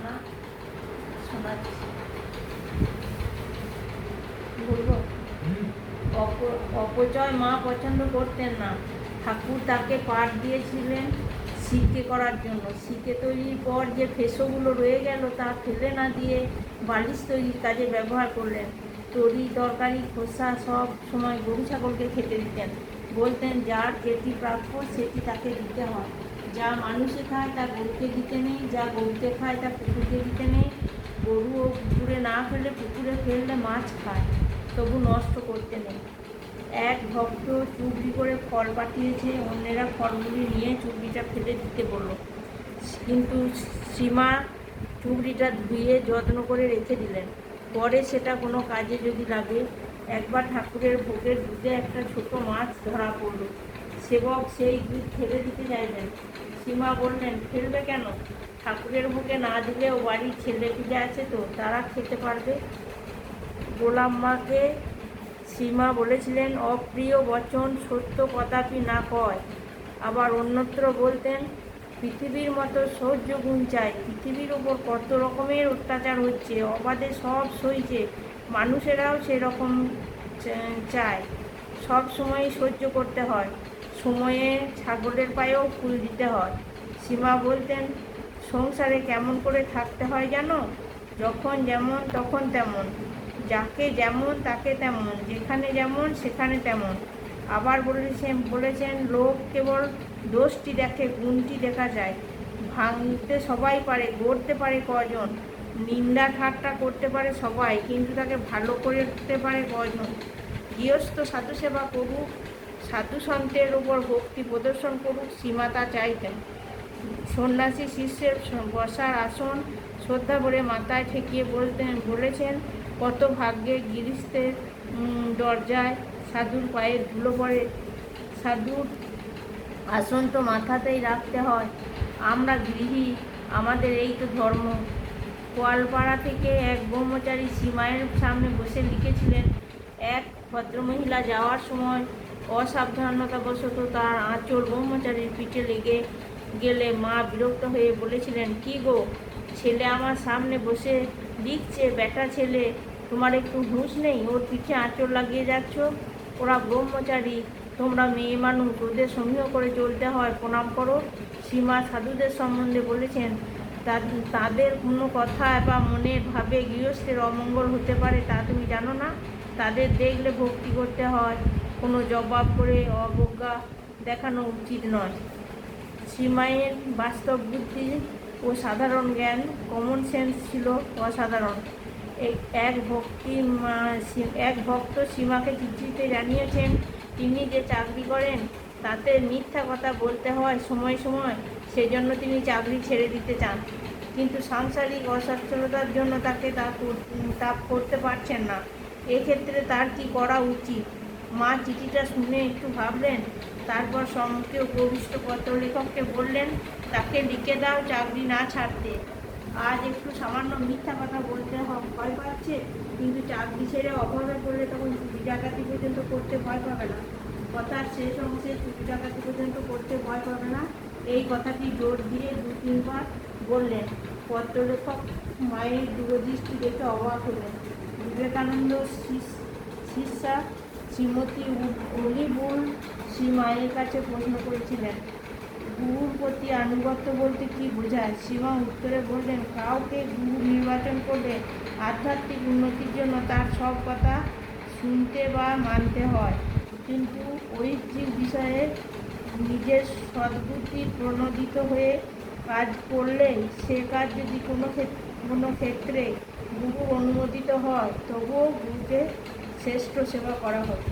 ঘটনা শোনাচ্ছি, বলবো। অপচয় মা পছন্দ করতেন না। ঠাকুর তাকে পাঠ দিয়েছিলেন সিকে করার জন্য। সিকে তৈরির পর যে ফেসোগুলো রয়ে গেল তা ফেলে না দিয়ে বালিশ তৈরির কাজে ব্যবহার করলেন। তরি তরকারি খোসা সব সময় গরু ছাগলকে খেতে দিতেন। বলতেন যার যেটি প্রাপ্য সেটি তাকে দিতে হয়। যা মানুষে খায় তা গরুকে দিতে নেই, যা গরুকে খায় তা পুকুরকে দিতে নেই। গরু ও পুকুরে না ফেলে পুকুরে ফেললে মাছ খায়, তবু নষ্ট করতে নেই। এক ভক্ত চুবড়ি করে ফল পাঠিয়েছে, অন্যেরা ফলগুলি নিয়ে চুবড়িটা ফেলে দিতে বলল। কিন্তু সীমা চুবড়িটা ধুয়ে যত্ন করে রেখে দিলেন, পরে সেটা কোনো কাজে যদি লাগে। একবার ঠাকুরের ভোগের দুধে একটা ছোট মাছ ধরা পড়ল। সেবক সেই দুধ ফেলে দিতে চাইলেন। সীমা বললেন, ফেলবে কেন? ঠাকুরের ভোগে না দিলেও বাড়ির ছেলে পিলে আছে তো, তারা খেতে পারবে। গোলাম্মাকে সীমা বলেছিলেন, অপ্রিয় বচন সত্য কদাপি না কয়। আবার অন্যত্র বলতেন, পৃথিবীর মতো সহ্য গুণ চাই। পৃথিবীর ওপর কত রকমের অত্যাচার হচ্ছে, অবাধে সব সইছে, মানুষেরাও সেরকম চায়। সব সময় সহ্য করতে হয়, সময়ে ছাগলের পায়েও ফুল দিতে হয়। সীমা বলতেন, সংসারে কেমন করে থাকতে হয় জানো? যখন যেমন তখন তেমন, যাকে যেমন তাকে তেমন, যেখানে যেমন সেখানে তেমন। আবার বলেছেন লোক কেবল দোষটি দেখে, গুণটি দেখা যায়। ভাঙতে সবাই পারে, গড়তে পারে কজন। নিন্দা ঠাট্টা করতে পারে সবাই, কিন্তু তাকে ভালো করতে পারে কজন। গৃহস্থ সাধু সেবা করুক, সাধু সন্তের উপর ভক্তি প্রদর্শন করুক, সীমা তা চাইতেন। সন্ন্যাসী শিষ্যের বসার আসন শ্রদ্ধা ভরে মাথায় ঠেকিয়ে বলেছেন, কত ভাগ্যে গৃহস্থের দরজায় সাধুর পায়ের ধুলো পড়ে। সাধুর আসন তো মাথাতেই রাখতে হয়। আমরা গৃহী, আমাদের এই তো ধর্ম। কোয়ালপাড়া থেকে এক ব্রহ্মচারী সীমায়ের সামনে বসে লিখেছিলেন, এক ভদ্রমহিলা যাওয়ার সময় অসাবধানতাবশত তার আঁচল ব্রহ্মচারীর পিঠে লেগে গেলে মা বিরক্ত হয়ে বলেছিলেন, কি গো, ছেলে আমার সামনে বসে লিখছে, বেটা ছেলে, তোমার একটু হুঁশ নেই? ওর পিঠে আঁচল লাগিয়ে যাচ্ছ। ওরা ব্রহ্মচারী, তোমরা মেয়ে মানুষ, ওদের সমীহ করে চলতে হয়, প্রণাম করো। সীমা সাধুদের সম্বন্ধে বলেছেন, তাদের কোনো কথা বা মনের ভাবে গৃহস্থের অমঙ্গল হতে পারে, তা তুমি জানো না? তাদের দেখলে ভক্তি করতে হয়, কোনো জবাব করে অবজ্ঞা দেখানো উচিত নয়। সীমায়ের বাস্তব বুদ্ধি ও সাধারণ জ্ঞান, কমন সেন্স ছিল অসাধারণ। এক ভক্ত সীমাকে চিঠিতে জানিয়েছেন, তিনি যে চাকরি করেন তাতে মিথ্যা কথা বলতে হয় সময় সময়, সেজন্য তিনি চাকরি ছেড়ে দিতে চান, কিন্তু সাংসারিক অসচ্ছলতার জন্য তাকে তা করতে পারছেন না। এক্ষেত্রে তার কি করা উচিত? মা চিঠিটা শুনে একটু ভাবলেন, তারপর সম্মুখে উপবিষ্ট পত্রলেখককে বললেন, তাকে লিখে দাও চাকরি না ছাড়তে। আজ একটু সামান্য মিথ্যা কথা বলতে ভয় পাচ্ছে, কিন্তু চাকরি ছেড়ে অভাবে পড়লে তখন চুরি ডাকাতি পর্যন্ত করতে ভয় পাবে না। কথার শেষ অংশে চুরি ডাকাতি পর্যন্ত করতে ভয় পাবে না, এই কথাটি জোর দিয়ে 2-3 বার বললেন। পত্রলেখক মায়ের দূরদৃষ্টি দেখে অবাক হলেন। বিবেকানন্দ শিষ্যা শ্রীমতী অলিবুল মায়ের কাছে প্রশ্ন করেছিলেন, গুরুর প্রতি আনুগত্য বলতে কি বোঝায়? সীমা উত্তরে বললেন, কাউকে গুরু নির্বাচন করলে আধ্যাত্মিক উন্নতির জন্য তার সব কথা শুনতে বা মানতে হয়, কিন্তু ঐহিক বিষয়ে নিজের সদ্বুদ্ধি প্রণোদিত হয়ে কাজ করলে সে কাজ যদি কোনো ক্ষেত্রে গুরুর অনুমোদিত হয়, তবুও গুরুকে শ্রেষ্ঠ সেবা করা হবে।